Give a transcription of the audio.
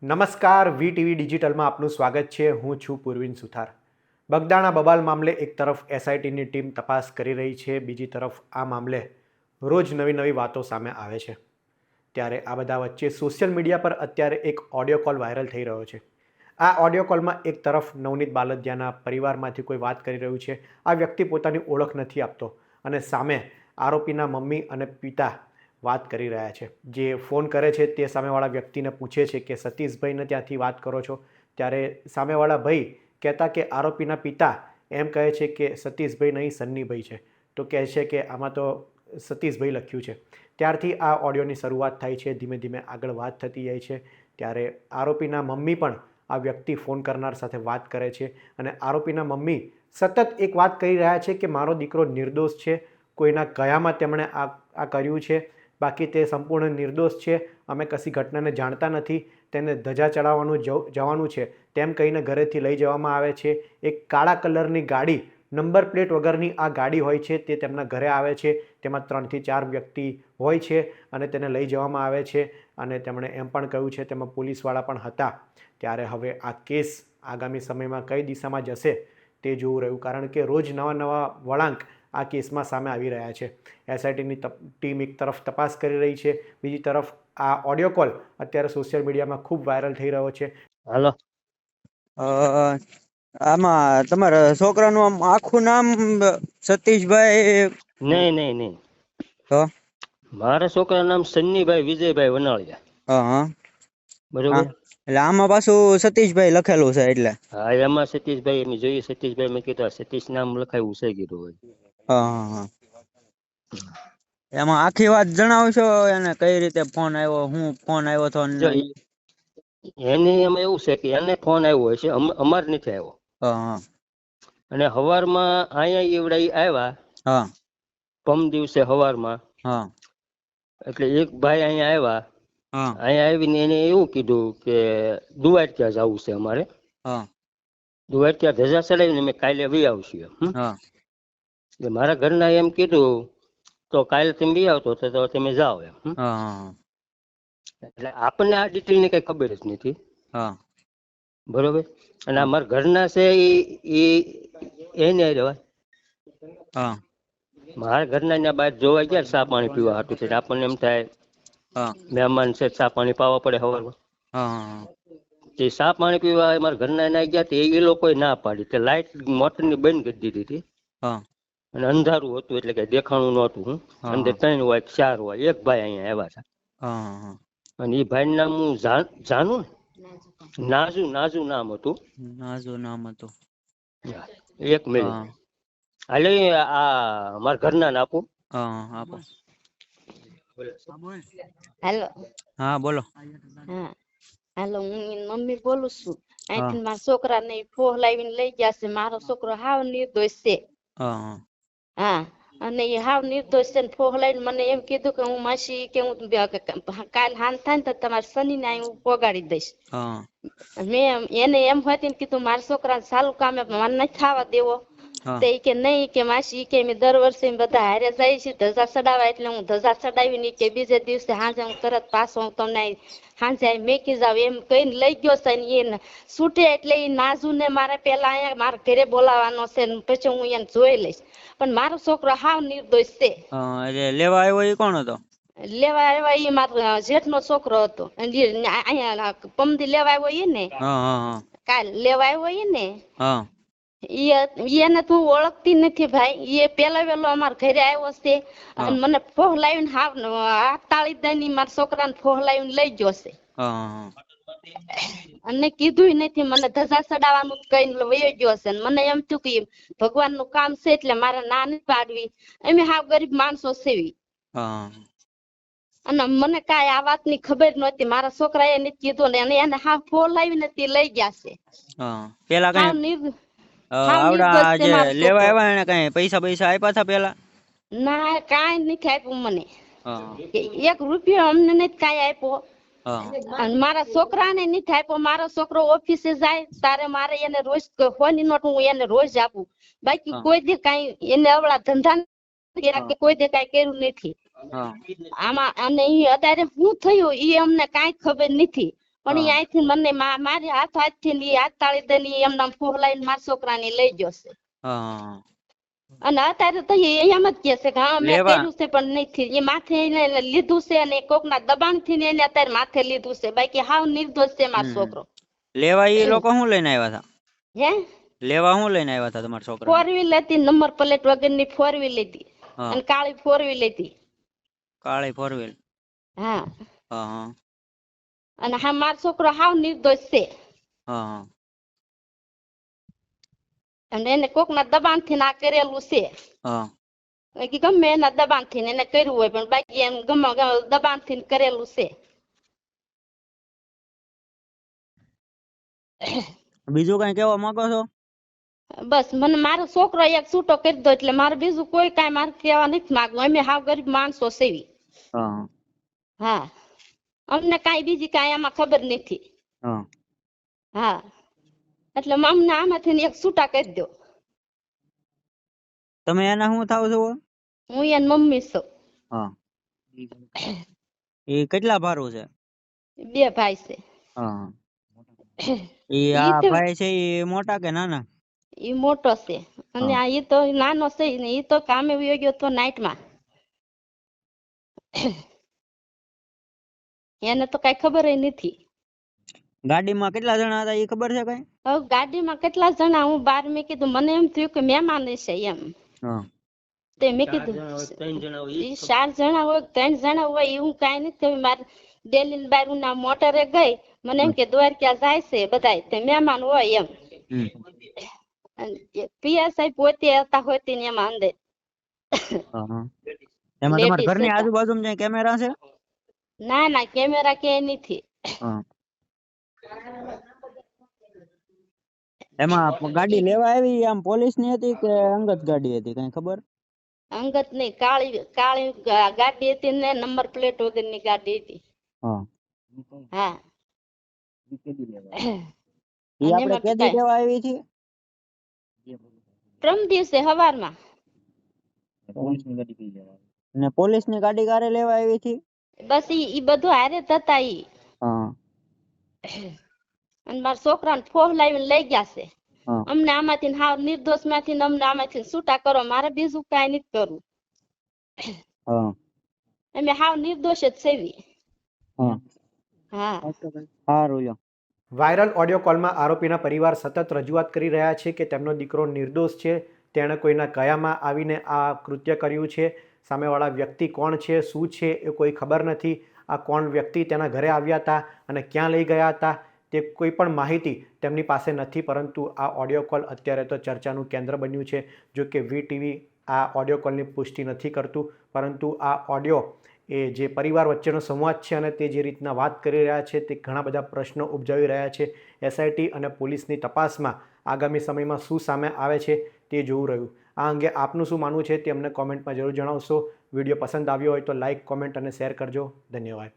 નમસ્કાર વીટીવી ડિજિટલમાં આપનું સ્વાગત છે. હું છું પૂર્વિન સુથાર. બગદાણા બબાલ મામલે એક તરફ એસઆઈટીની ટીમ તપાસ કરી રહી છે, બીજી તરફ આ મામલે રોજ નવી નવી વાતો સામે આવે છે. ત્યારે આ બધા વચ્ચે સોશિયલ મીડિયા પર અત્યારે એક ઓડિયો કોલ વાયરલ થઈ રહ્યો છે. આ ઓડિયો કોલમાં એક તરફ નવનીત બાલદિયાના પરિવારમાંથી કોઈ વાત કરી રહ્યું છે. આ વ્યક્તિ પોતાની ઓળખ નથી આપતો અને સામે આરોપીના મમ્મી અને પિતા વાત કરી રહ્યા છે. જે ફોન કરે છે તે સામેવાળા વ્યક્તિને પૂછે છે કે સતીશભાઈને ત્યાંથી વાત કરો છો, ત્યારે સામેવાળા ભાઈ કહેતા કે આરોપીના પિતા એમ કહે છે કે સતીશભાઈ નહીં, સન્નીભાઈ છે. તો કહે છે કે આમાં તો સતીશભાઈ લખ્યું છે. ત્યારથી આ ઓડિયોની શરૂઆત થાય છે. ધીમે ધીમે આગળ વાત થતી જાય છે. ત્યારે આરોપીના મમ્મી પણ આ વ્યક્તિ ફોન કરનાર સાથે વાત કરે છે અને આરોપીના મમ્મી સતત એક વાત કહી રહ્યા છે કે મારો દીકરો નિર્દોષ છે, કોઈના કયામાં તેમણે આ કર્યું છે, બાકી તે સંપૂર્ણ નિર્દોષ છે, અમે કશી ઘટનાને જાણતા નથી, તેને ધજા ચડાવવાનું જવાનું છે તેમ કહીને ઘરેથી લઈ જવામાં આવે છે. એક કાળા કલરની ગાડી, નંબર પ્લેટ વગરની આ ગાડી હોય છે, તે તેમના ઘરે આવે છે. તેમાં 3 થી 4 વ્યક્તિ હોય છે અને તેને લઈ જવામાં આવે છે અને તેમણે એમ પણ કહ્યું છે તેમાં પોલીસવાળા પણ હતા. ત્યારે હવે આ કેસ આગામી સમયમાં કઈ દિશામાં જશે તે જોવું રહ્યું, કારણ કે રોજ નવા નવા વળાંક આ કેસમાં સામે આવી રહ્યા છે. એસઆઈટીની ટીમ એક તરફ તપાસ કરી રહી છે, બીજી તરફ આ ઓડિયો કોલ અત્યારે સોશિયલ મીડિયામાં ખૂબ વાયરલ થઈ રહ્યો છે. હાલો. આમાં તમારા છોકરાનું આમ આખું નામ સતીશભાઈ? નહીં. તો મારા છોકરાનું નામ સન્નીભાઈ વિજયભાઈ વનાળિયા. હા, બરોબર. એટલે આમાં પાછું સતીશભાઈ લખેલું છે એટલે? હા, એમાં સતીશભાઈ એમ જોઈએ. સતીશભાઈ મેં કીધું સતીશ નામ લખાયું છે કીધું હોય. હા. એમાં આખી વાત જણાવશો એને, કઈ રીતે ફોન આવ્યો, હું ફોન આવ્યો તો? એને એમાં એવું છે કે એને ફોન આવ્યો હશે, અમાર નથી આવ્યો. હા. અને હવારમાં અહીંયા એવડા આવ્યા. હા. પમ દિવસે હવારમાં. હા. એટલે એક ભાઈ અહીંયા આવ્યા. હા. અહીંયા આવીને એને એવું કીધું કે દુવારકા જવું છે અમારે. હા. દુવારકા ધજા ચડાવીને અમે કાલે વી આવશું. હા. એટલે મારા ઘરના એમ કીધું તો કાલે તમે વી આવતો તો તમે જાઓ એમ. હા. એટલે આપણને આ ડિટેલ ની કઈ ખબર જ નથી. હા. બરોબર. અને અમારા ઘરના છે એને રહેવાય. હા. મારા ઘરના બહાર જોવા ગયા ચા પાણી પીવા હાટું છે. આપણને એમ થાય મહેમાન છે, ચા પાણી પાવા પડે સવારમાં. હા. તે ચા પાણી પીવા મારા ઘરના ના ગયા એ લોકોએ ના પાડી. તે લાઈટ મોટર ની બંધ કરી દીધી હતી. હા. અને અંધારું હતું એટલે કઈ દેખાણું નહોતું. અંદર 3 હોય 4 હોય. એક ભાઈ અહીંયા આવ્યા હતા. હા. અને એ ભાઈ નામ હું જાણું ને, નાજુ નામ હતું. નાજુ નામ હતું. એક મિનિટ હાલે, આ મારા ઘરના ને આપું. આપો. હેલો. હા, બોલો. હા, હેલો, હું મમ્મી બોલું છું. અહીંથી મારા છોકરા ને ફોહ લાવીને લઈ ગયા છે. મારો છોકરો હાવ નિર્દોષ છે. હા, અને એ હાવ નિર્દોષ છે. ફોહ લાવીને મને એમ કીધું કે હું માસી કે હું કાલ હાન થાય ને તો તમારા શનિ ને હું પોગાડી દઈશ. મેં એને એમ હતી ને કીધું મારા છોકરા ચાલુ કામે મને નથી થવા દેવો. તે કે નહીં કે માસી કે મેં દર વર્ષે બધા હારે જાય છે ધજા ચડાવવા, એટલે હું ધજા ચડાવી કે બીજે દિવસે સાંજે હું તરત પાછો હું તમને સાંજે મેકી જાવ એમ કહીને લઈ ગયો છે. એને છૂટે એટલે એ નાજુ ને મારે પેલા અહીંયા મારા ઘરે બોલાવાનો છે, પછી હું એને જોઈ લઈશ. પણ મારો છોકરો હાવ નિર્દોષ છે. લેવા આવ્યો એ કોણ હતો? લેવા આવ્યા એ મારો જેઠનો છોકરો હતો. અહીંયા પમદી લેવા આવ્યો એ ને, કાલ લેવા આવ્યો એ ને, એને તું ઓળખતી નથી ભાઈ. એ પેલા વેલો અમારા ઘરે આવ્યો છે અને મને ફોહ લાવીને હાથ તાળી દઈને મારા છોકરાને ફોહ લાવીને લઈ ગયો છે. અને કીધું નથી મને ધજા ચડાવવાનું કઈ વયો ગયો છે. મને એમ થયું કે ભગવાન નું કામ છે એટલે મારે ના નથી પાડવી. અમે હાવ ગરીબ માણસો સેવી. અને મને કાંઈ આ વાત ની ખબર નહોતી. મારા છોકરા એ નથી કીધું ને એને હાવ ફોહ લાવીને તે લઈ ગયા છે. પેલા કઈ આવડા જે લેવા આવ્યા એને કઈ પૈસા આપ્યા હતા પેલા? ના, કાંઈ નથી આપ્યું મને. 1 રૂપિયો અમને નથી કાંઈ આપ્યો. અને મારા છોકરાને નથી આપ્યો. મારો છોકરો ઓફિસે જાય તારે મારે એને રોજ ફોની નોટ હું એને રોજ આપું. બાકી કોઈ દી કાંઈ એને અવળા ધંધા કોઈ દી કાંઈ કર્યું નથી આમાં. અને અત્યારે શું થયું એ અમને કાંઈ ખબર નથી. પણ ઈ અહીંથી મને મારી હાથથી ને હાથ તાળી દે ને એમના ફોહલાઈને મારા છોકરાને લઈ ગયો છે. અને અત્યારે તો એ એમ જ કે છે કે હા મેં કર્યું છે પણ નથી. એ માથે એને લીધું છે અને કોકના દબાણ થી એને અત્યારે માથે લીધું છે. બાકી હાવ નિર્દોષ છે મારો છોકરો. લેવા એ લોકો શું લઈને આવ્યા હતા? હે લેવા શું લઈને આવ્યા હતા તમારા છોકરા? 4 વ્હીલ હતી, નંબર પ્લેટ વગરની 4 વ્હીલ હતી અને કાળી 4 વ્હીલ હતી. કાળી 4 વ્હીલ? હા. હા. અને હા મારો છોકરો હાવ નિર્દોષ છે. હા. અને એને કોકના દબાણ થી ના કરેલું છે. હા. ગમે એના દબાણ થી એને કર્યું હોય પણ બાકી એમ ગમે દબાણ થી કરેલું છે. બીજું કઈ કહેવા માંગો છો? બસ મને મારો છોકરો એક છૂટો કરી દો એટલે મારે બીજું કોઈ કાંઈ મારે કહેવા નથી માંગવું. અમે હાવ ગરીબ માણસો સેવી. હા. અમને કાંઈ બીજી કાંઈ આમાં ખબર નથી. હા. એટલે અમને આમાંથી એક છૂટા કરી દો. તમે એના શું થાવ છો? હું એની મમ્મી છું. હા. એ કેટલા ભારું છે? 2 ભાઈ છે. હા. એ આ ભાઈ છે એ મોટા કે નાના? ઈ મોટો છે અને આ ઈ તો નાનો છે ને ઈ તો કામે વયો ગયો તો નાઈટમાં. એને તો કઈ ખબર નથી. ગાડીમાં કેટલા જણા હતા એ ખબર છે કઈ? હવે ગાડીમાં કેટલા જણા હું બહાર મેં કીધું મને એમ થયું કે મહેમાન છે એમ. તે મેં કીધું 4 જણા હોય 3 જણા હોય એવું કઈ નથી. મારે ડેલી ની બહાર ના મોટરે ગઈ મને એમ કે દ્વારકા જાય છે બધા તે મહેમાન હોય એમ. પીએસઆઈ પોતે હતા હોતી ને એમાં અંદર. એમાં તમારા ઘરની આજુબાજુમાં ક્યાંય કેમેરા છે? ના કેમેરા ક્યાંય નથી. એમાં ગાડી લેવા આવી આમ પોલીસ ની હતી કે અંગત ગાડી હતી કઈ ખબર? અંગત નહીં, કાળી ગાડી હતી ને નંબર પ્લેટ વગરની ગાડી હતી. હા. ઈ આપણે કેદી લેવા આવી છે? પ્રમ દિવસે સવારમાં. અને પોલીસ ની ગાડી કારે લેવા આવી છે? બસ ઈ બધું હારે જ હતા ઈ. અને મારા છોકરાને ફોહ લાવીને લઈ ગયા છે. અમને આમાંથી હાવ નિર્દોષ માંથી અમને આમાંથી છૂટા કરો. મારે બીજું કઈ નથી કરવું. અમે હાવ નિર્દોષ જ સેવી. હા. સારું. વાયરલ ઓડિયો કોલમાં આરોપીના પરિવાર સતત રજૂઆત કરી રહ્યા છે કે તેમનો દીકરો નિર્દોષ છે. તેણે કોઈના કયામાં આવીને આ કૃત્ય કર્યું છે. સામેવાળા વ્યક્તિ કોણ છે, શું છે એ કોઈ ખબર નથી. આ કોણ વ્યક્તિ તેના ઘરે આવ્યા હતા અને ક્યાં લઈ ગયા હતા તે કોઈ પણ માહિતી તેમની પાસે નથી. પરંતુ આ ઓડિયો કોલ અત્યારે તો ચર્ચાનું કેન્દ્ર બન્યું છે. જો કે VTV આ ઓડિયો કોલની પુષ્ટિ નથી કરતું, પરંતુ આ ઓડિયો એ જે પરિવાર વચ્ચેનો સંવાદ છે અને તે જે રીતના વાત કરી રહ્યા છે તે ઘણા બધા પ્રશ્નો ઉપજાવી રહ્યા છે. SIT અને પોલીસની તપાસમાં આગામી સમયમાં શું સામે આવે છે તે જોવું રહ્યું. આ અંગે આપનું શું માનવું છે તે અમને કોમેન્ટમાં જરૂર જણાવશો. વિડીયો પસંદ આવ્યો હોય તો લાઇક, કોમેન્ટ અને શેર કરજો. ધન્યવાદ.